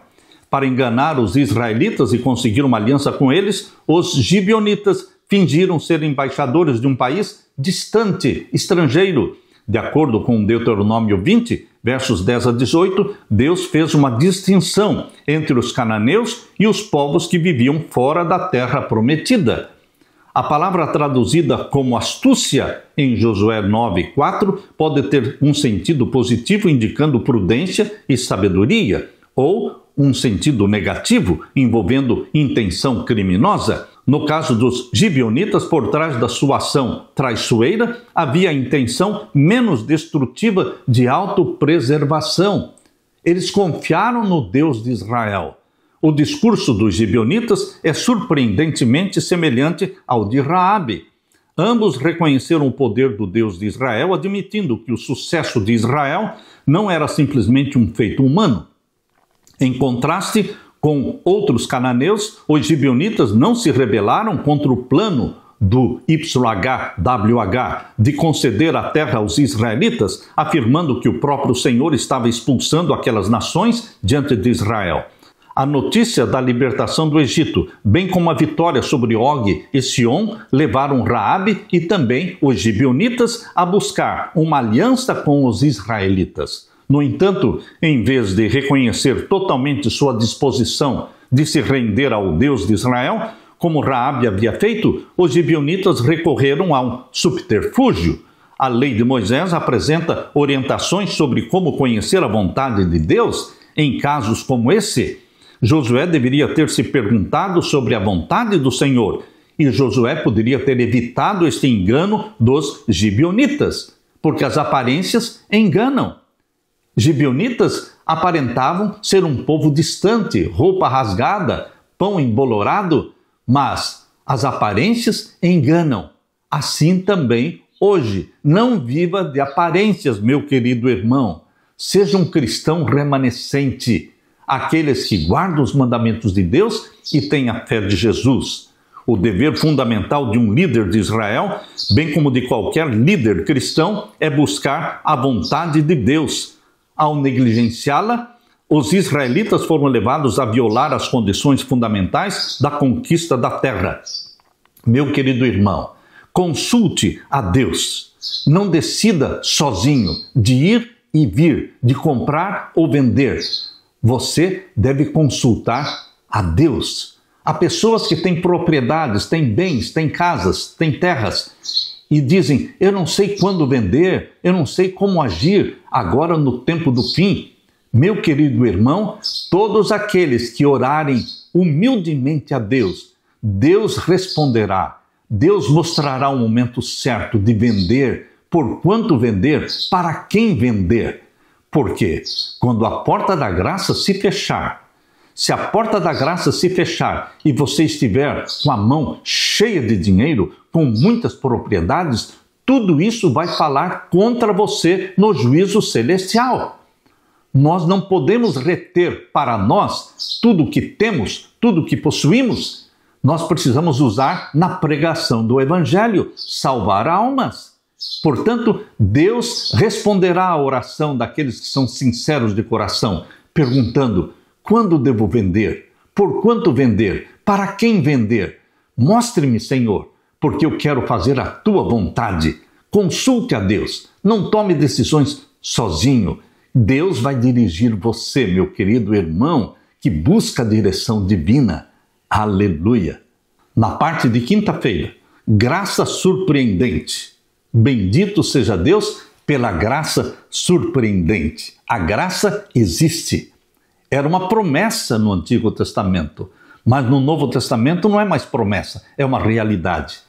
Para enganar os israelitas e conseguir uma aliança com eles, os gibeonitas fingiram ser embaixadores de um país distante, estrangeiro. De acordo com Deuteronômio 20, versos 10 a 18, Deus fez uma distinção entre os cananeus e os povos que viviam fora da terra prometida. A palavra traduzida como astúcia em Josué 9:4 pode ter um sentido positivo indicando prudência e sabedoria, ou um sentido negativo envolvendo intenção criminosa. No caso dos gibeonitas, por trás da sua ação traiçoeira, havia a intenção menos destrutiva de autopreservação. Eles confiaram no Deus de Israel. O discurso dos gibeonitas é surpreendentemente semelhante ao de Raabe. Ambos reconheceram o poder do Deus de Israel, admitindo que o sucesso de Israel não era simplesmente um feito humano. Em contraste com outros cananeus, os gibeonitas não se rebelaram contra o plano do YHWH de conceder a terra aos israelitas, afirmando que o próprio Senhor estava expulsando aquelas nações diante de Israel. A notícia da libertação do Egito, bem como a vitória sobre Og e Sion, levaram Raabe e também os gibeonitas a buscar uma aliança com os israelitas. No entanto, em vez de reconhecer totalmente sua disposição de se render ao Deus de Israel, como Raabe havia feito, os gibeonitas recorreram a um subterfúgio. A lei de Moisés apresenta orientações sobre como conhecer a vontade de Deus em casos como esse. Josué deveria ter se perguntado sobre a vontade do Senhor, e Josué poderia ter evitado este engano dos gibeonitas, porque as aparências enganam. Gibeonitas aparentavam ser um povo distante, roupa rasgada, pão embolorado, mas as aparências enganam. Assim também hoje, não viva de aparências, meu querido irmão. Seja um cristão remanescente, aqueles que guardam os mandamentos de Deus e têm a fé de Jesus. O dever fundamental de um líder de Israel, bem como de qualquer líder cristão, é buscar a vontade de Deus. Ao negligenciá-la, os israelitas foram levados a violar as condições fundamentais da conquista da terra. Meu querido irmão, consulte a Deus. Não decida sozinho de ir e vir, de comprar ou vender. Você deve consultar a Deus. Há pessoas que têm propriedades, têm bens, têm casas, têm terras e dizem: eu não sei quando vender, eu não sei como agir agora no tempo do fim. Meu querido irmão, todos aqueles que orarem humildemente a Deus, Deus responderá. Deus mostrará o momento certo de vender, por quanto vender, para quem vender. Porque quando a porta da graça se fechar, se a porta da graça se fechar e você estiver com a mão cheia de dinheiro, com muitas propriedades, tudo isso vai falar contra você no juízo celestial. Nós não podemos reter para nós tudo o que temos, tudo o que possuímos. Nós precisamos usar na pregação do Evangelho, salvar almas. Portanto, Deus responderá à oração daqueles que são sinceros de coração, perguntando: Quando devo vender? Por quanto vender? Para quem vender? Mostre-me, Senhor, porque eu quero fazer a tua vontade. Consulte a Deus. Não tome decisões sozinho. Deus vai dirigir você, meu querido irmão, que busca a direção divina. Aleluia! Na parte de quinta-feira, graça surpreendente. Bendito seja Deus pela graça surpreendente. A graça existe. Era uma promessa no Antigo Testamento, mas no Novo Testamento não é mais promessa, é uma realidade.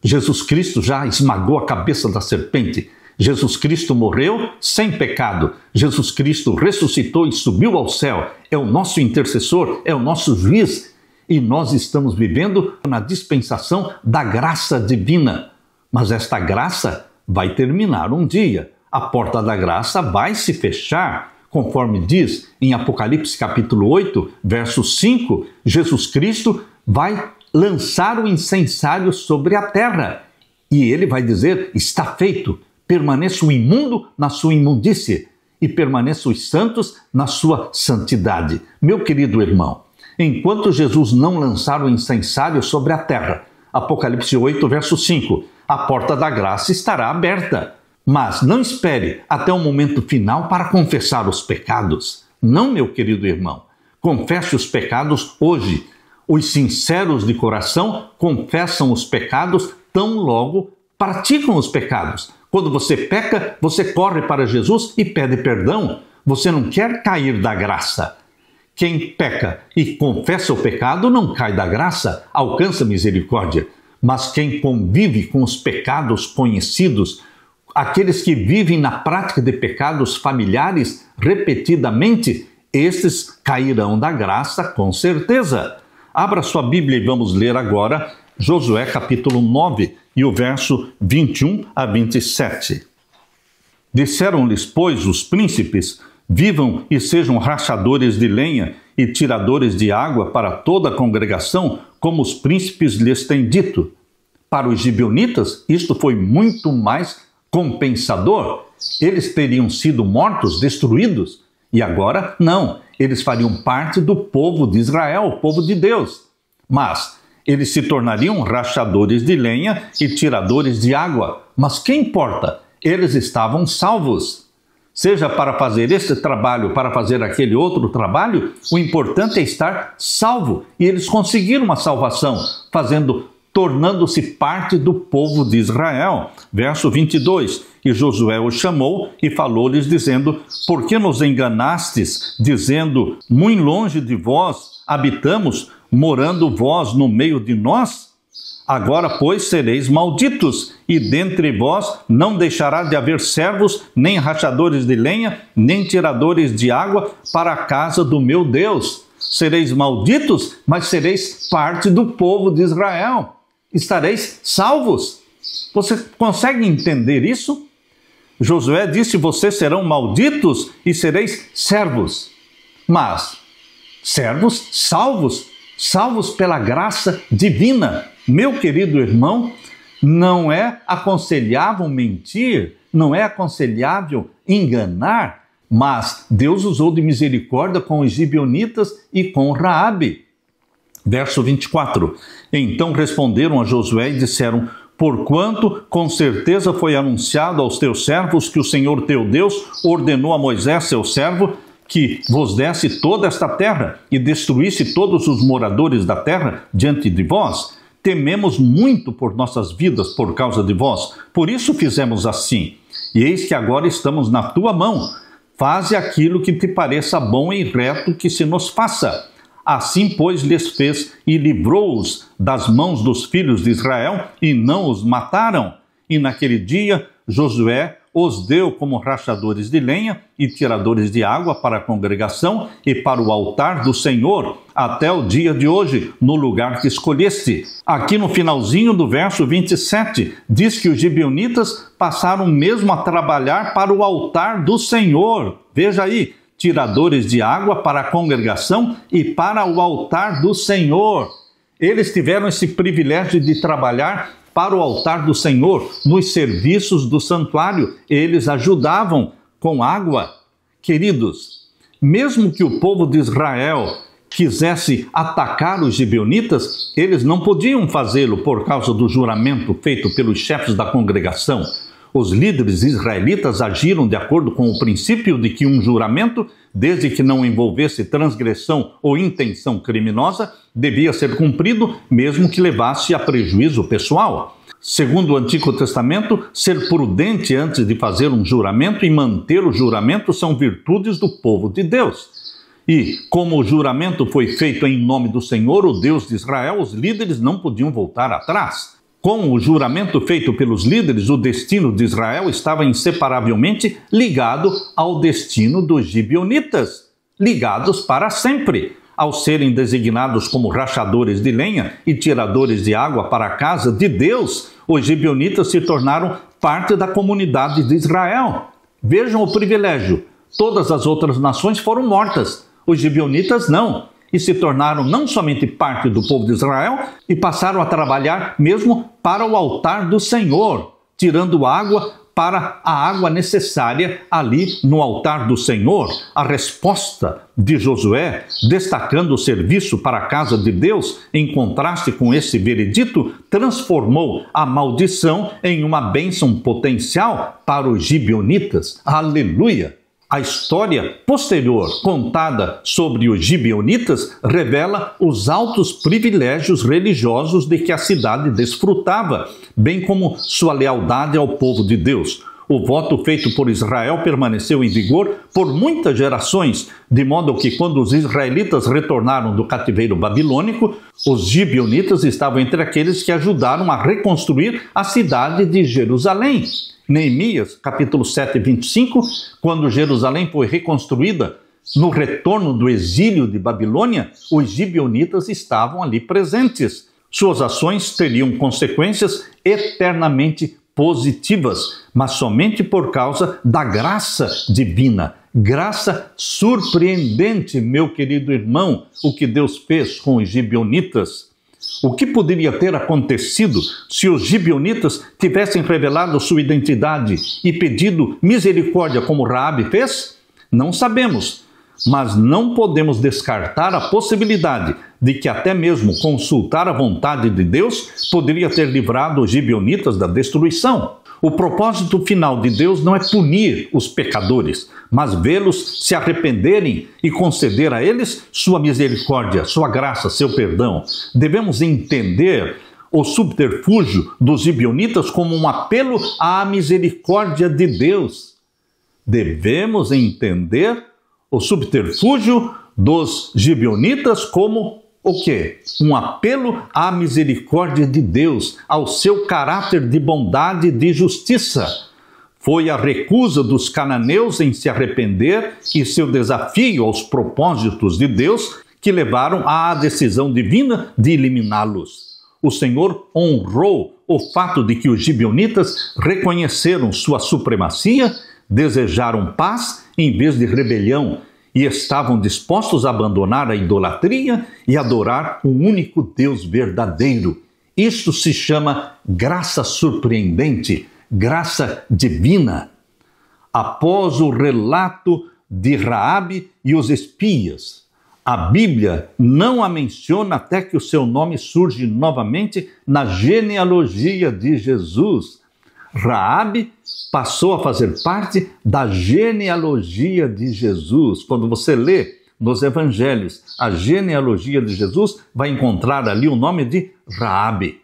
Jesus Cristo já esmagou a cabeça da serpente. Jesus Cristo morreu sem pecado. Jesus Cristo ressuscitou e subiu ao céu. É o nosso intercessor, é o nosso juiz. E nós estamos vivendo na dispensação da graça divina. Mas esta graça vai terminar um dia. A porta da graça vai se fechar. Conforme diz em Apocalipse capítulo 8, verso 5, Jesus Cristo vai lançar o incensário sobre a terra. E ele vai dizer, está feito. Permaneça o imundo na sua imundície e permaneça os santos na sua santidade. Meu querido irmão, enquanto Jesus não lançar o incensário sobre a terra, Apocalipse 8, verso 5, a porta da graça estará aberta. Mas não espere até o momento final para confessar os pecados. Não, meu querido irmão. Confesse os pecados hoje. Os sinceros de coração confessam os pecados tão logo praticam os pecados. Quando você peca, você corre para Jesus e pede perdão. Você não quer cair da graça. Quem peca e confessa o pecado não cai da graça, alcança misericórdia. Mas quem convive com os pecados conhecidos, aqueles que vivem na prática de pecados familiares repetidamente, estes cairão da graça com certeza. Abra sua Bíblia e vamos ler agora Josué capítulo 9 e o verso 21 a 27. Disseram-lhes, pois, os príncipes, vivam e sejam rachadores de lenha e tiradores de água para toda a congregação, como os príncipes lhes têm dito. Para os gibeonitas, isto foi muito mais compensador. Eles teriam sido mortos, destruídos, e agora não, eles fariam parte do povo de Israel, o povo de Deus. Mas eles se tornariam rachadores de lenha e tiradores de água. Mas que importa? Eles estavam salvos. Seja para fazer este trabalho, para fazer aquele outro trabalho, o importante é estar salvo. E eles conseguiram uma salvação, tornando-se parte do povo de Israel. Verso 22, e Josué os chamou e falou-lhes dizendo, por que nos enganastes, dizendo, muito longe de vós habitamos, morando vós no meio de nós? Agora, pois, sereis malditos, e dentre vós não deixará de haver servos, nem rachadores de lenha, nem tiradores de água para a casa do meu Deus. Sereis malditos, mas sereis parte do povo de Israel. Estareis salvos. Você consegue entender isso? Josué disse, vocês serão malditos e sereis servos. Mas, servos salvos pela graça divina. Meu querido irmão, não é aconselhável mentir, não é aconselhável enganar, mas Deus usou de misericórdia com os gibeonitas e com Raabe. Verso 24, então responderam a Josué e disseram, porquanto com certeza foi anunciado aos teus servos que o Senhor teu Deus ordenou a Moisés, seu servo, que vos desse toda esta terra e destruísse todos os moradores da terra diante de vós. Tememos muito por nossas vidas por causa de vós, por isso fizemos assim. E eis que agora estamos na tua mão. Faze aquilo que te pareça bom e reto que se nos faça. Assim, pois, lhes fez e livrou-os das mãos dos filhos de Israel e não os mataram. E naquele dia Josué os deu como rachadores de lenha e tiradores de água para a congregação e para o altar do Senhor, até o dia de hoje, no lugar que escolheste. Aqui no finalzinho do verso 27, diz que os gibeonitas passaram mesmo a trabalhar para o altar do Senhor. Veja aí, tiradores de água para a congregação e para o altar do Senhor. Eles tiveram esse privilégio de trabalhar para o altar do Senhor, nos serviços do santuário. Eles ajudavam com água. Queridos, Mesmo que o povo de Israel quisesse atacar os gibeonitas, eles não podiam fazê-lo por causa do juramento feito pelos chefes da congregação. Os líderes israelitas agiram de acordo com o princípio de que um juramento, desde que não envolvesse transgressão ou intenção criminosa, devia ser cumprido, mesmo que levasse a prejuízo pessoal. Segundo o Antigo Testamento, ser prudente antes de fazer um juramento e manter o juramento são virtudes do povo de Deus. E, como o juramento foi feito em nome do Senhor, o Deus de Israel, os líderes não podiam voltar atrás. Com o juramento feito pelos líderes, o destino de Israel estava inseparavelmente ligado ao destino dos gibeonitas, ligados para sempre. Ao serem designados como rachadores de lenha e tiradores de água para a casa de Deus, os gibeonitas se tornaram parte da comunidade de Israel. Vejam o privilégio. Todas as outras nações foram mortas. Os gibeonitas não. E se tornaram não somente parte do povo de Israel, e passaram a trabalhar mesmo para o altar do Senhor, tirando água para a água necessária ali no altar do Senhor. A resposta de Josué, destacando o serviço para a casa de Deus, em contraste com esse veredito, transformou a maldição em uma bênção potencial para os gibeonitas. Aleluia! A história posterior contada sobre os gibeonitas revela os altos privilégios religiosos de que a cidade desfrutava, bem como sua lealdade ao povo de Deus. O voto feito por Israel permaneceu em vigor por muitas gerações, de modo que quando os israelitas retornaram do cativeiro babilônico, os gibeonitas estavam entre aqueles que ajudaram a reconstruir a cidade de Jerusalém. Neemias, capítulo 7, 25, quando Jerusalém foi reconstruída no retorno do exílio de Babilônia, os gibeonitas estavam ali presentes. Suas ações teriam consequências eternamente positivas, mas somente por causa da graça divina. Graça surpreendente, meu querido irmão, o que Deus fez com os gibeonitas. O que poderia ter acontecido se os gibeonitas tivessem revelado sua identidade e pedido misericórdia como Raabe fez? Não sabemos, mas não podemos descartar a possibilidade de que até mesmo consultar a vontade de Deus poderia ter livrado os gibeonitas da destruição. O propósito final de Deus não é punir os pecadores, mas vê-los se arrependerem e conceder a eles sua misericórdia, sua graça, seu perdão. Devemos entender o subterfúgio dos gibeonitas como um apelo à misericórdia de Deus. Devemos entender o subterfúgio dos gibeonitas como o quê? Um apelo à misericórdia de Deus, ao seu caráter de bondade e de justiça. Foi a recusa dos cananeus em se arrepender e seu desafio aos propósitos de Deus que levaram à decisão divina de eliminá-los. O Senhor honrou o fato de que os gibeonitas reconheceram sua supremacia, desejaram paz em vez de rebelião, e estavam dispostos a abandonar a idolatria e adorar o único Deus verdadeiro. Isto se chama graça surpreendente, graça divina. Após o relato de Raabe e os espias, a Bíblia não a menciona até que o seu nome surge novamente na genealogia de Jesus. Raabe passou a fazer parte da genealogia de Jesus. Quando você lê nos evangelhos a genealogia de Jesus, vai encontrar ali o nome de Raabe.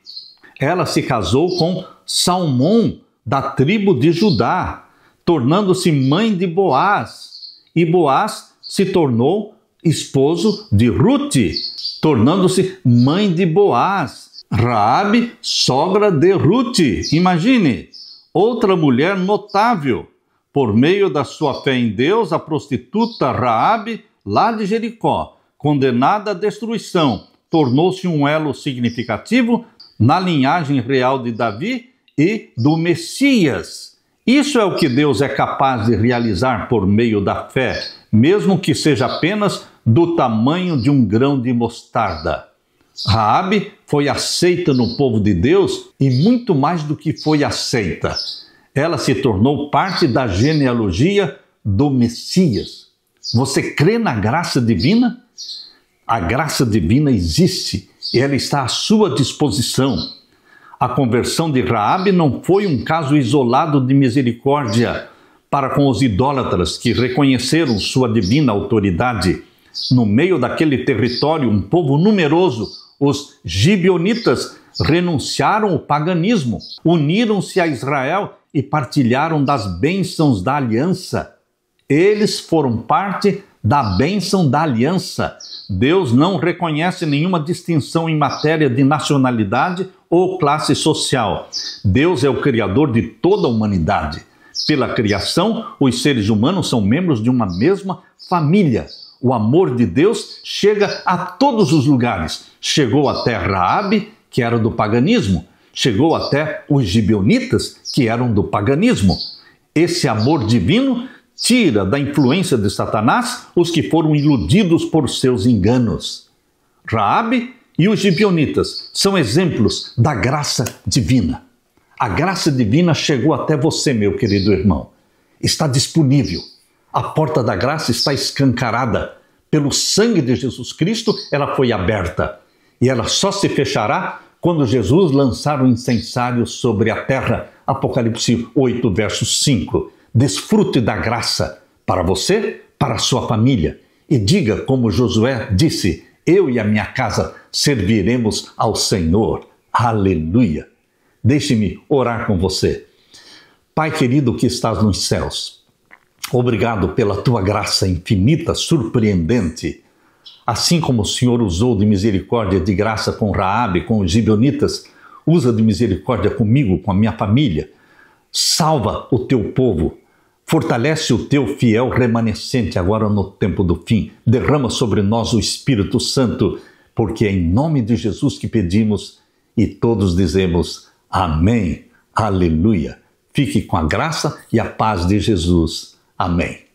Ela se casou com Salmão, da tribo de Judá, tornando-se mãe de Boaz. E Boaz se tornou esposo de Rute, tornando-se mãe de Boaz. Raabe, sogra de Rute. Imagine! Outra mulher notável. Por meio da sua fé em Deus, a prostituta Raabe, lá de Jericó, condenada à destruição, tornou-se um elo significativo na linhagem real de Davi e do Messias. Isso é o que Deus é capaz de realizar por meio da fé, mesmo que seja apenas do tamanho de um grão de mostarda. Raabe foi aceita no povo de Deus e muito mais do que foi aceita. Ela se tornou parte da genealogia do Messias. Você crê na graça divina? A graça divina existe e ela está à sua disposição. A conversão de Raabe não foi um caso isolado de misericórdia para com os idólatras que reconheceram sua divina autoridade. No meio daquele território, um povo numeroso, os gibeonitas, renunciaram ao paganismo, uniram-se a Israel e partilharam das bênçãos da aliança. Eles foram parte da bênção da aliança. Deus não reconhece nenhuma distinção em matéria de nacionalidade ou classe social. Deus é o Criador de toda a humanidade. Pela criação, os seres humanos são membros de uma mesma família. O amor de Deus chega a todos os lugares. Chegou até Raabe, que era do paganismo. Chegou até os gibeonitas, que eram do paganismo. Esse amor divino tira da influência de Satanás os que foram iludidos por seus enganos. Raabe e os gibeonitas são exemplos da graça divina. A graça divina chegou até você, meu querido irmão. Está disponível. A porta da graça está escancarada. Pelo sangue de Jesus Cristo, ela foi aberta. E ela só se fechará quando Jesus lançar o incensário sobre a terra. Apocalipse 8, verso 5. Desfrute da graça para você, para a sua família. E diga como Josué disse: eu e a minha casa serviremos ao Senhor. Aleluia! Deixe-me orar com você. Pai querido que estás nos céus, obrigado pela tua graça infinita, surpreendente. Assim como o Senhor usou de misericórdia, de graça com Raabe, com os gibeonitas, usa de misericórdia comigo, com a minha família. Salva o teu povo, fortalece o teu fiel remanescente agora no tempo do fim. Derrama sobre nós o Espírito Santo, porque é em nome de Jesus que pedimos e todos dizemos amém, aleluia. Fique com a graça e a paz de Jesus. Amém.